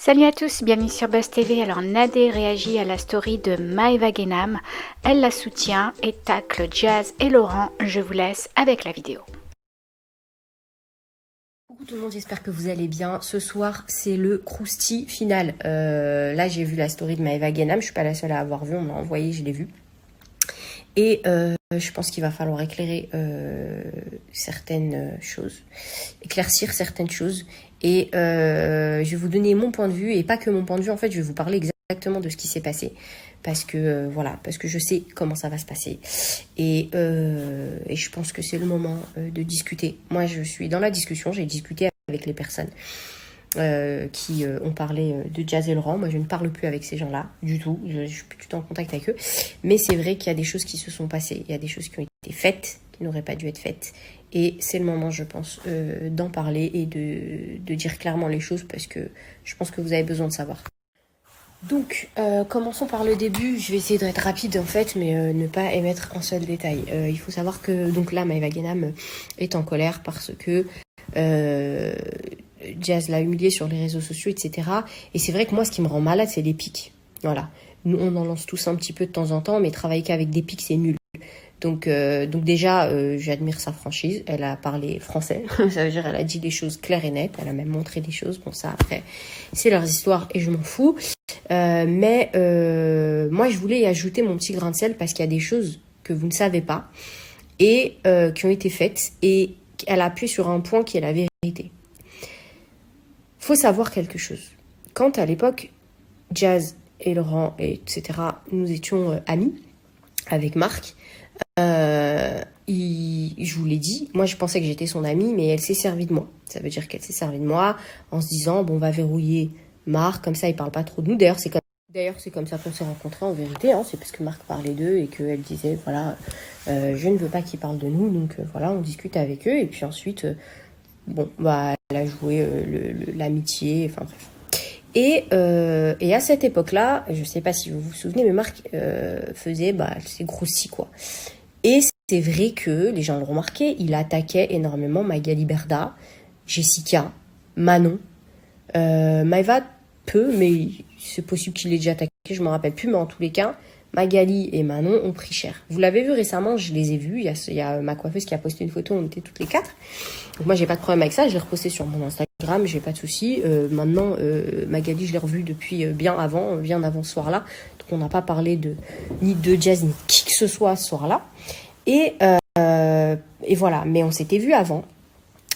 Salut à tous, bienvenue sur Buzz TV. Alors Nadé réagit à la story de Maeva Genam. Elle la soutient et tacle Jazz et Laurent. Je vous laisse avec la vidéo. Coucou tout le monde, j'espère que vous allez bien. Ce soir, c'est le crousty final. Là, j'ai vu la story de Maeva Genam. Je suis pas la seule à avoir vu, on m'a envoyé, je l'ai vu. Et je pense qu'il va falloir éclairer certaines choses, éclaircir certaines choses. Et je vais vous donner mon point de vue, et pas que mon point de vue, en fait, je vais vous parler exactement de ce qui s'est passé. Parce que, voilà, parce que je sais comment ça va se passer. Et je pense que c'est le moment de discuter. Moi, je suis dans la discussion, j'ai discuté avec les personnes qui ont parlé de Jazz et Laurent. Moi, je ne parle plus avec ces gens-là du tout. Je suis plus du tout en contact avec eux. Mais c'est vrai qu'il y a des choses qui se sont passées. Il y a des choses qui ont été faites, qui n'auraient pas dû être faites. Et c'est le moment, je pense, d'en parler et de dire clairement les choses parce que je pense que vous avez besoin de savoir. Donc, commençons par le début. Je vais essayer d'être rapide en fait, mais ne pas émettre un seul détail. Il faut savoir que donc là, Maeva Genam est en colère parce que Jazz l'a humilié sur les réseaux sociaux, etc. Et c'est vrai que moi, ce qui me rend malade, c'est les pics. Voilà. Nous, on en lance tous un petit peu de temps en temps, mais travailler qu'avec des pics, c'est nul. Donc déjà, j'admire sa franchise. Elle a parlé français. Ça veut dire elle a dit des choses claires et nettes. Elle a même montré des choses. Bon, ça, après, c'est leurs histoires et je m'en fous. Mais moi, je voulais y ajouter mon petit grain de sel parce qu'il y a des choses que vous ne savez pas et qui ont été faites. Et elle a appuyé sur un point qui est la vérité. Faut savoir quelque chose. Quand à l'époque, Jazz et Laurent, etc., nous étions amis avec Marc, je vous l'ai dit, moi je pensais que j'étais son amie, mais elle s'est servie de moi. Ça veut dire qu'elle s'est servie de moi en se disant, bon, on va verrouiller Marc, comme ça il parle pas trop de nous. D'ailleurs, c'est comme ça qu'on s'est rencontrés en vérité, hein. C'est parce que Marc parlait d'eux et qu'elle disait, voilà, je ne veux pas qu'ils parlent de nous, donc voilà, on discute avec eux. Et puis ensuite, bon, bah, elle a joué l'amitié, enfin bref. Et à cette époque-là, je sais pas si vous vous souvenez, mais Marc faisait, c'est grossi quoi. Et c'est vrai que, les gens l'ont remarqué, il attaquait énormément Magali Berda, Jessica, Manon, Maeva peu, mais c'est possible qu'il ait déjà attaqué, je me rappelle plus, mais en tous les cas, Magali et Manon ont pris cher. Vous l'avez vu récemment, je les ai vus, il y a ma coiffeuse qui a posté une photo, on était toutes les quatre. Donc moi j'ai pas de problème avec ça, je l'ai reposté sur mon Instagram, j'ai pas de souci. Maintenant Magali je l'ai revue depuis bien avant ce soir-là, donc on n'a pas parlé ni de Jazz ni qui que ce soit ce soir-là. Et voilà, mais on s'était vu avant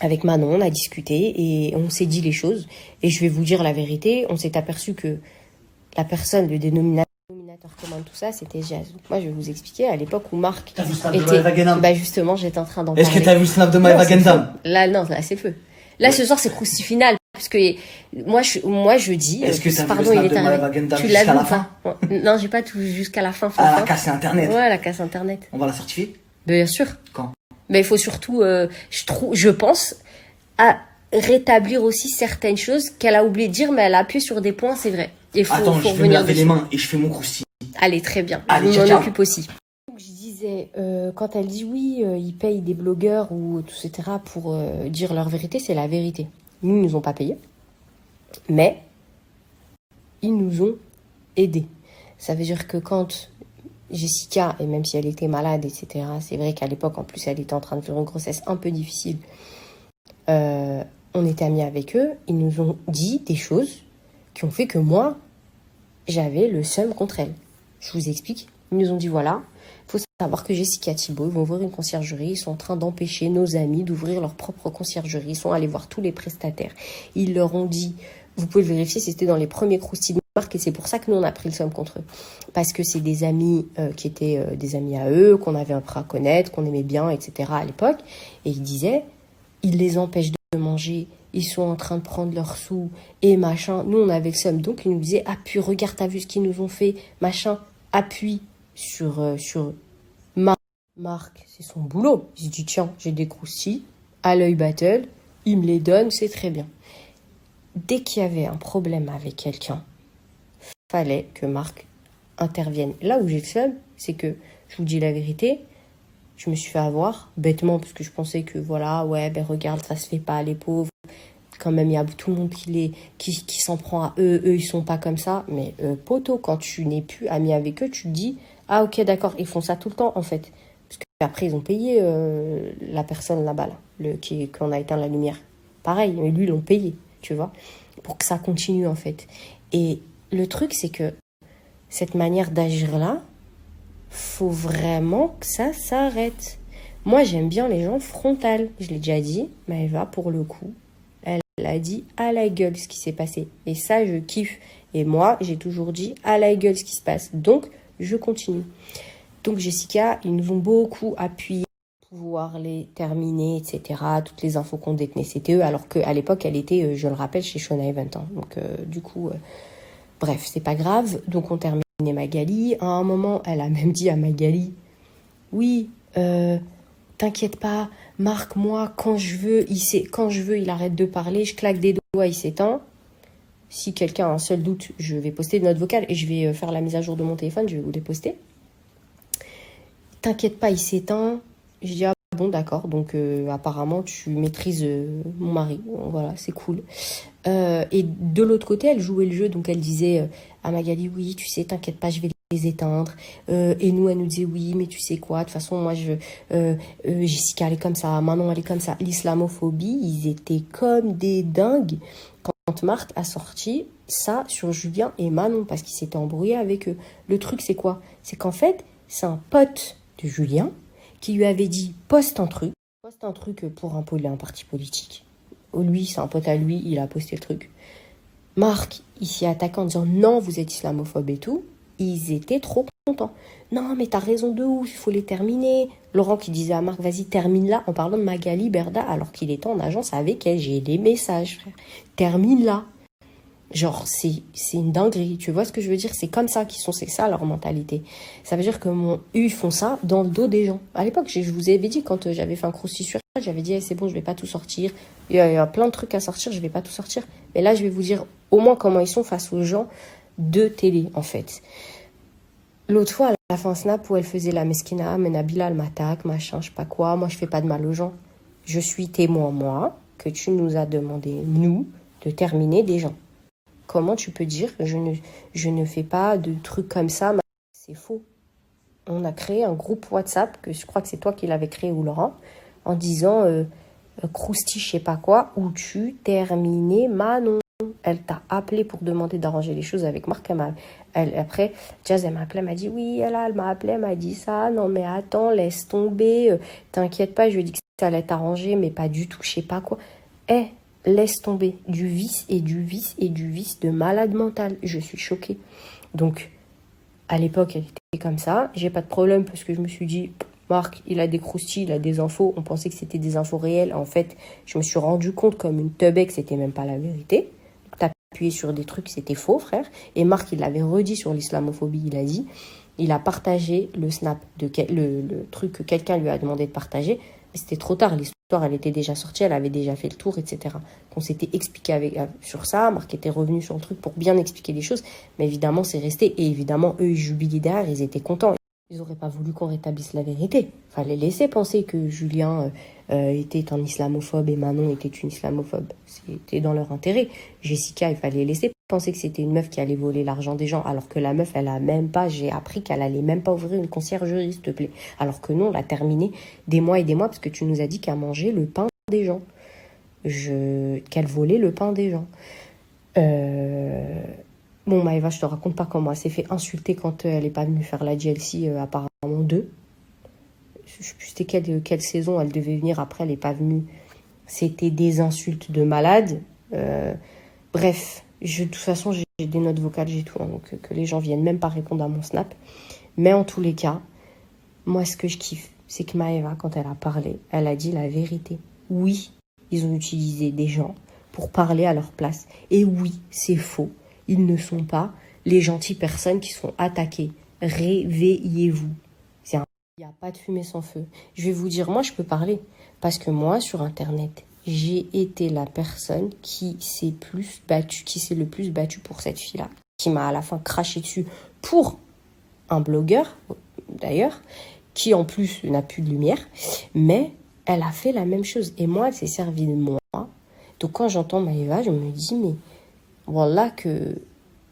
avec Manon, on a discuté et on s'est dit les choses. Et je vais vous dire la vérité, on s'est aperçu que la personne, le dénominateur commun de tout ça, c'était Jazz. Donc moi, je vais vous expliquer, à l'époque où Marc T'as vu le snap de Maeva Genam? Bah justement, j'étais en train d'en parler. Est-ce que t'as vu le snap de Maeva Genam? Là, non, là, c'est feu. Là, ce soir, c'est crousty final. Parce que moi, je dis... Est-ce que t'as vu le pardon, snap il est de arrivé. Maeva Genam Tu l'as jusqu'à vu la ou fin? pas? Non, j'ai pas tout vu jusqu'à la fin. Ah, elle a cassé Internet. Ouais, elle a cassé Internet. On va la certifier? Bien sûr. Quand? Mais il faut surtout, je pense, à rétablir aussi certaines choses qu'elle a oublié de dire, mais elle a appuyé sur des points, c'est vrai. Il faut, Attends, faut je vais me revenir laver dessus. les mains et je fais mon crousty. Allez, très bien. Allez, Je m'en ciao. occupe aussi. Donc, je disais, quand elle dit oui, ils payent des blogueurs ou tout, etc. pour dire leur vérité, c'est la vérité. Nous, ils nous ont pas payé, mais ils nous ont aidés. Ça veut dire que quand Jessica, et même si elle était malade, etc., c'est vrai qu'à l'époque, en plus, elle était en train de faire une grossesse un peu difficile, on était amis avec eux, ils nous ont dit des choses qui ont fait que moi, j'avais le seum contre elle. Je vous explique. Ils nous ont dit, voilà, il faut savoir que Jessica Thibault, ils vont ouvrir une conciergerie, ils sont en train d'empêcher nos amis d'ouvrir leur propre conciergerie, ils sont allés voir tous les prestataires. Ils leur ont dit, vous pouvez le vérifier, c'était dans les premiers croustilles de Marc, et c'est pour ça que nous, on a pris le seum contre eux. Parce que c'est des amis qui étaient des amis à eux, qu'on avait appris à connaître, qu'on aimait bien, etc. à l'époque. Et ils disaient, ils les empêchent de manger, ils sont en train de prendre leurs sous et machin. Nous, on avait le seum. Donc, ils nous disaient, appuie, regarde, t'as vu ce qu'ils nous ont fait, machin, appuie sur Marc, c'est son boulot. J'ai dit, tiens, j'ai des croustilles, à l'œil battle, il me les donne, c'est très bien. Dès qu'il y avait un problème avec quelqu'un, fallait que Marc intervienne. Là où j'ai le seum, c'est que, je vous dis la vérité, je me suis fait avoir, bêtement, parce que je pensais que, voilà, ouais, ben regarde, ça se fait pas, les pauvres. quand même, il y a tout le monde qui s'en prend à eux. Eux, ils sont pas comme ça. Mais poto, quand tu n'es plus ami avec eux, tu te dis, ah ok, d'accord, ils font ça tout le temps, en fait. Parce qu'après, ils ont payé la personne là-bas, là, qu'on a éteint la lumière. Pareil, mais lui, ils l'ont payé, tu vois, pour que ça continue, en fait. Et le truc, c'est que cette manière d'agir-là, faut vraiment que ça s'arrête. Moi, j'aime bien les gens frontales. Je l'ai déjà dit, Maëva, pour le coup, elle a dit à la gueule ce qui s'est passé. Et ça, je kiffe. Et moi, j'ai toujours dit à la gueule ce qui se passe. Donc, je continue. Donc, Jessica, ils nous ont beaucoup appuyé pour pouvoir les terminer, etc. Toutes les infos qu'on détenait, c'était eux. Alors qu'à l'époque, elle était, je le rappelle, chez Shona Event. Hein. Donc, du coup, bref, c'est pas grave. Donc, on terminait Magali. À un moment, elle a même dit à Magali, oui, t'inquiète pas, Marc, moi, quand je veux, il arrête de parler, je claque des doigts, il s'éteint. Si quelqu'un a un seul doute, je vais poster une note vocale et je vais faire la mise à jour de mon téléphone, je vais vous les poster. T'inquiète pas, il s'éteint. Je dis, ah bon, d'accord, donc apparemment, tu maîtrises mon mari. Bon, voilà, c'est cool. Et de l'autre côté, elle jouait le jeu, donc elle disait à Magali, oui, tu sais, t'inquiète pas, je vais les éteindre. Et nous, elle nous disait, oui, mais tu sais quoi, de toute façon, moi, Jessica, elle est comme ça, Manon, elle est comme ça. L'islamophobie, ils étaient comme des dingues quand Marthe a sorti ça sur Julien et Manon, parce qu'ils s'étaient embrouillés avec eux. Le truc, c'est quoi? C'est qu'en fait, c'est un pote de Julien qui lui avait dit, poste un truc pour un parti politique. Lui, c'est un pote à lui, il a posté le truc. Marc, il s'y attaquait en disant non, vous êtes islamophobe et tout. Ils étaient trop contents. Non, mais t'as raison de ouf, il faut les terminer. Laurent qui disait à Marc, vas-y, termine-la, en parlant de Magali Berda, alors qu'il était en agence avec elle. J'ai les messages, frère. Termine-la. Genre, c'est une dinguerie. Tu vois ce que je veux dire? C'est comme ça qu'ils sont, c'est ça leur mentalité. Ça veut dire que eux, ils font ça dans le dos des gens. À l'époque, je vous avais dit, quand j'avais fait un crousty sur elle, j'avais dit, c'est bon, je vais pas tout sortir. Il y a plein de trucs à sortir, je vais pas tout sortir. Mais là, je vais vous dire au moins comment ils sont face aux gens de télé, en fait. L'autre fois, elle a fait un snap où elle faisait la mesquina, mais Nabila, elle m'attaque, machin, je sais pas quoi. Moi, je fais pas de mal aux gens. Je suis témoin, moi, que tu nous as demandé, nous, de terminer des gens. Comment tu peux dire je ne fais pas de trucs comme ça? C'est faux. On a créé un groupe WhatsApp, que je crois que c'est toi qui l'avais créé ou Laurent, en disant Crousty, je sais pas quoi, où tu terminais Manon. Elle t'a appelé pour demander d'arranger les choses avec Marc. Après, Jazz, elle m'a appelé, elle m'a dit oui, elle m'a appelé, elle m'a dit ça. Non, mais attends, laisse tomber. T'inquiète pas, je lui ai dit que ça allait t'arranger, mais pas du tout, je sais pas quoi. Laisse tomber, du vice et du vice et du vice de malade mental. Je suis choquée. Donc, à l'époque, elle était comme ça. J'ai pas de problème parce que je me suis dit, Marc, il a des croustilles, il a des infos. On pensait que c'était des infos réelles. En fait, je me suis rendu compte comme une teubée que c'était même pas la vérité. T'as appuyé sur des trucs, c'était faux, frère. Et Marc, il l'avait redit sur l'islamophobie, il a dit. Il a partagé le snap, le truc que quelqu'un lui a demandé de partager. Mais c'était trop tard, l'histoire, elle était déjà sortie, elle avait déjà fait le tour, etc. On s'était expliqué sur ça, Marc était revenu sur le truc pour bien expliquer les choses, mais évidemment, c'est resté. Et évidemment, eux, ils jubilaient derrière, ils étaient contents. Ils n'auraient pas voulu qu'on rétablisse la vérité. Fallait laisser penser que Julien était un islamophobe et Manon était une islamophobe. C'était dans leur intérêt. Jessica, il fallait laisser penser que c'était une meuf qui allait voler l'argent des gens, alors que la meuf, elle a même pas, j'ai appris qu'elle allait même pas ouvrir une conciergerie, s'il te plaît. Alors que nous, on l'a terminé des mois et des mois, parce que tu nous as dit qu'elle mangeait le pain des gens. Qu'elle volait le pain des gens. Bon, Maëva, je te raconte pas comment elle s'est fait insulter quand elle est pas venue faire la DLC, apparemment 2. Je sais plus c'était quelle saison elle devait venir, après elle est pas venue. C'était des insultes de malade. Bref, de toute façon, j'ai des notes vocales, j'ai tout, hein, donc que les gens viennent même pas répondre à mon snap. Mais en tous les cas, moi, ce que je kiffe, c'est que Maëva, quand elle a parlé, elle a dit la vérité. Oui, ils ont utilisé des gens pour parler à leur place. Et oui, c'est faux. Ils ne sont pas les gentilles personnes qui sont attaquées. Réveillez-vous. Il n'y a pas de fumée sans feu. Je vais vous dire, moi, je peux parler. Parce que moi, sur Internet, j'ai été la personne qui s'est le plus battue pour cette fille-là. Qui m'a à la fin craché dessus pour un blogueur, d'ailleurs, qui en plus n'a plus de lumière. Mais elle a fait la même chose. Et moi, elle s'est servie de moi. Donc quand j'entends Maëva, je me dis, mais voilà que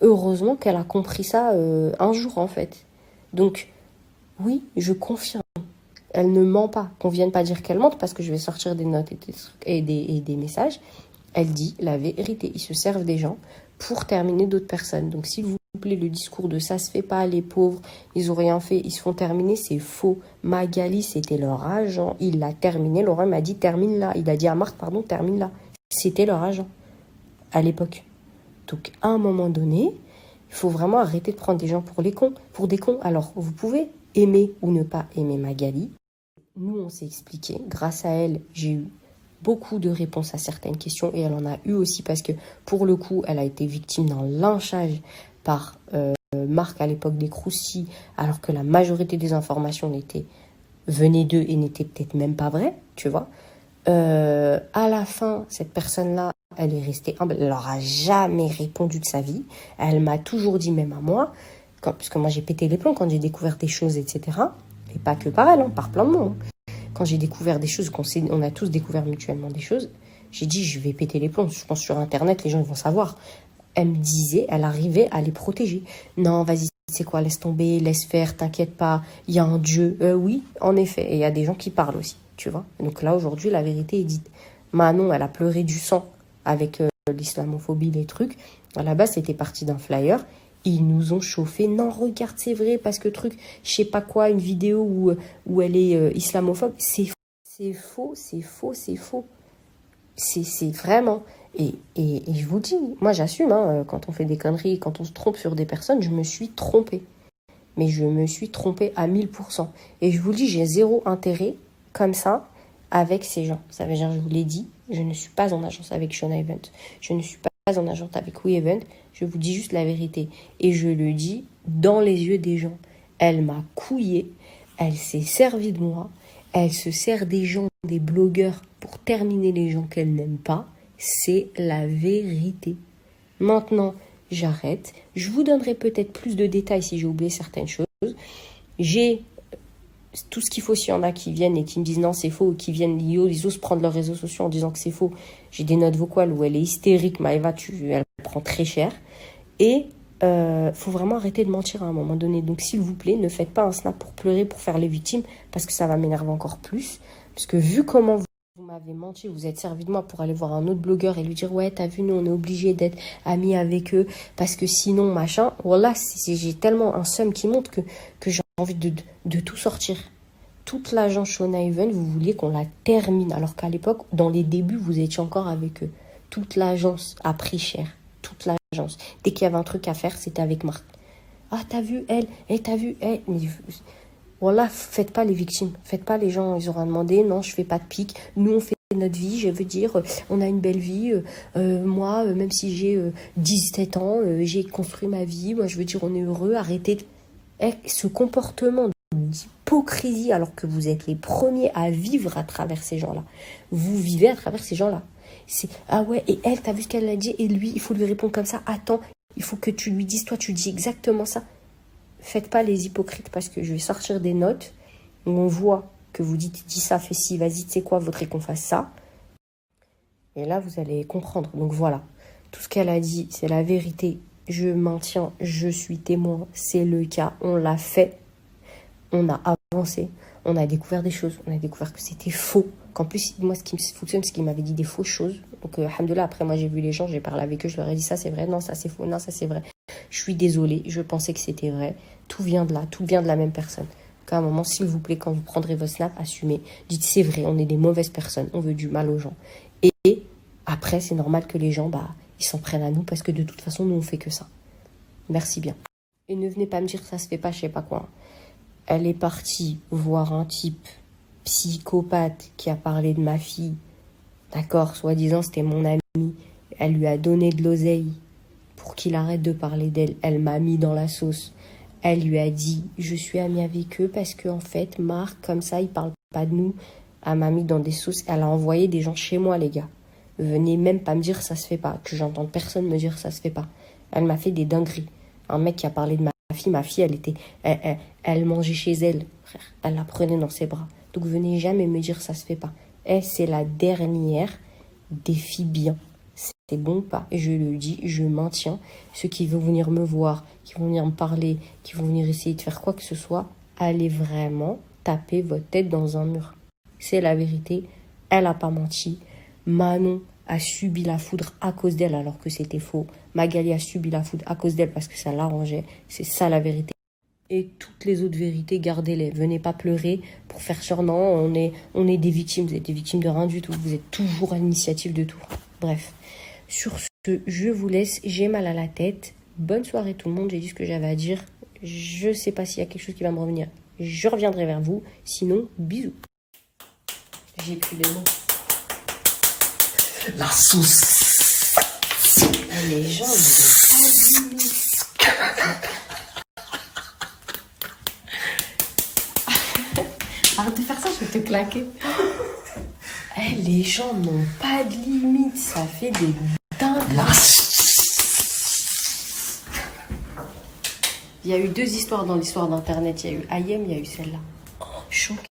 heureusement qu'elle a compris ça un jour en fait. Donc oui, je confirme. Elle ne ment pas. Qu'on vienne pas dire qu'elle mente parce que je vais sortir des notes et des messages. Elle dit la vérité. Ils se servent des gens pour terminer d'autres personnes. Donc s'il vous plaît, le discours de ça se fait pas, les pauvres, ils ont rien fait, ils se font terminer, c'est faux. Magali, c'était leur agent. Il l'a terminé. Laurent m'a dit termine là. Il a dit à Marc, pardon, termine là. C'était leur agent à l'époque. Donc à un moment donné, il faut vraiment arrêter de prendre des gens pour des cons. Alors vous pouvez aimer ou ne pas aimer Magali. Nous, on s'est expliqué. Grâce à elle, j'ai eu beaucoup de réponses à certaines questions et elle en a eu aussi parce que pour le coup, elle a été victime d'un lynchage par Marc à l'époque des croustilles, alors que la majorité des informations venaient d'eux et n'étaient peut-être même pas vraies, tu vois. À la fin, cette personne-là, elle est restée humble. Elle leur a jamais répondu de sa vie. Elle m'a toujours dit, même à moi, parce que moi j'ai pété les plombs quand j'ai découvert des choses, etc. Et pas que par elle, par plein de monde. Quand j'ai découvert des choses, on a tous découvert mutuellement des choses, j'ai dit, je vais péter les plombs. Je pense sur Internet, les gens ils vont savoir. Elle me disait, elle arrivait à les protéger. Non, vas-y, c'est quoi, laisse tomber, laisse faire, t'inquiète pas, il y a un Dieu. Oui, en effet, et il y a des gens qui parlent aussi, tu vois. Donc là, aujourd'hui, la vérité est dite. Manon, elle a pleuré du sang avec l'islamophobie, les trucs. À la base, c'était parti d'un flyer. Ils nous ont chauffé. Non, regarde, c'est vrai, parce que truc, je sais pas quoi, une vidéo où elle est islamophobe. C'est faux. C'est vraiment... Et je vous dis, moi j'assume, hein, quand on fait des conneries, quand on se trompe sur des personnes, je me suis trompée. Mais je me suis trompée à 1000%. Et je vous le dis, j'ai zéro intérêt, comme ça, avec ces gens. Ça veut dire, je vous l'ai dit, je ne suis pas en agence avec Shona Event. Je ne suis pas en agence avec We Event. Je vous dis juste la vérité. Et je le dis dans les yeux des gens. Elle m'a couillée. Elle s'est servie de moi. Elle se sert des gens, des blogueurs, pour terminer les gens qu'elle n'aime pas. C'est la vérité. Maintenant, j'arrête. Je vous donnerai peut-être plus de détails si j'ai oublié certaines choses. J'ai tout ce qu'il faut s'il y en a qui viennent et qui me disent non c'est faux, ou qui viennent, ils osent prendre leurs réseaux sociaux en disant que c'est faux. J'ai des notes vocales où elle est hystérique, Maëva, elle prend très cher. Et faut vraiment arrêter de mentir à un moment donné. Donc s'il vous plaît, ne faites pas un snap pour pleurer, pour faire les victimes, parce que ça va m'énerver encore plus. Parce que vu comment vous m'avez menti, vous êtes servi de moi pour aller voir un autre blogueur et lui dire ouais t'as vu, nous on est obligé d'être amis avec eux parce que sinon machin, voilà, j'ai tellement un seum qui monte que j'ai envie de tout sortir. Toute l'agence Shona Event, vous vouliez qu'on la termine alors qu'à l'époque, dans les débuts, vous étiez encore avec eux. Toute l'agence a pris cher, toute l'agence. Dès qu'il y avait un truc à faire, c'était avec Marc. Ah t'as vu elle, t'as vu elle. Voilà, faites pas les victimes, faites pas les gens, ils auront demandé, non, je fais pas de pique, nous on fait notre vie, je veux dire, on a une belle vie, moi, même si j'ai 17 ans, j'ai construit ma vie, moi je veux dire, on est heureux, arrêtez ce comportement d'hypocrisie alors que vous êtes les premiers à vivre à travers ces gens-là. Vous vivez à travers ces gens-là. C'est, ah ouais, et elle, t'as vu ce qu'elle a dit, et lui, il faut lui répondre comme ça, attends, il faut que tu lui dises, toi tu dis exactement ça. Faites pas les hypocrites parce que je vais sortir des notes où on voit que vous dites dis ça, fais ci, vas-y, tu sais quoi, voudrais qu'on fasse ça. Et là, vous allez comprendre. Donc voilà, tout ce qu'elle a dit, c'est la vérité. Je maintiens, je suis témoin, c'est le cas, on l'a fait. On a avancé, on a découvert des choses, on a découvert que c'était faux. Qu'en plus, moi, ce qui me fonctionne, c'est qu'il m'avait dit des fausses choses. Donc, alhamdoulilah, après, moi, j'ai vu les gens, j'ai parlé avec eux, je leur ai dit ça, c'est vrai, non, ça, c'est faux, non, ça, c'est vrai. Je suis désolée, je pensais que c'était vrai. Tout vient de là, tout vient de la même personne. À un moment, s'il vous plaît, quand vous prendrez vos snaps, assumez. Dites, c'est vrai, on est des mauvaises personnes, on veut du mal aux gens. Et après, c'est normal que les gens, ils s'en prennent à nous parce que de toute façon, nous, on fait que ça. Merci bien. Et ne venez pas me dire que ça se fait pas, je sais pas quoi. Elle est partie voir un type psychopathe qui a parlé de ma fille. D'accord, soi-disant, c'était mon ami. Elle lui a donné de l'oseille pour qu'il arrête de parler d'elle. Elle m'a mis dans la sauce. Elle lui a dit, je suis amie avec eux parce que en fait, Marc, comme ça, il parle pas de nous. Elle m'a mis dans des sauces. Elle a envoyé des gens chez moi, les gars. Venez même pas me dire ça se fait pas. Que j'entende personne me dire ça se fait pas. Elle m'a fait des dingueries. Un mec qui a parlé de ma fille, elle mangeait chez elle, frère. Elle la prenait dans ses bras. Donc venez jamais me dire ça se fait pas. Elle, c'est la dernière. défie bien. C'est bon ou pas? Et je le dis, je maintiens. Ceux qui vont venir me voir, qui vont venir me parler, qui vont venir essayer de faire quoi que ce soit, allez vraiment taper votre tête dans un mur. C'est la vérité. Elle n'a pas menti. Manon a subi la foudre à cause d'elle alors que c'était faux. Magali a subi la foudre à cause d'elle parce que ça l'arrangeait. C'est ça la vérité. Et toutes les autres vérités, gardez-les. Venez pas pleurer pour faire sûr, non, on est des victimes. Vous êtes des victimes de rien du tout. Vous êtes toujours à l'initiative de tout. Bref. Sur ce, je vous laisse. J'ai mal à la tête. Bonne soirée tout le monde. J'ai dit ce que j'avais à dire. Je sais pas s'il y a quelque chose qui va me revenir. Je reviendrai vers vous. Sinon, bisous. J'ai plus les mots. La sauce. Les gens, ils ont pas dit. Arrête de faire ça, je vais te claquer. Les gens n'ont pas de limite. Ça fait des dingues. Il y a eu 2 histoires dans l'histoire d'Internet. Il y a eu Ayem, il y a eu celle-là. Choquée.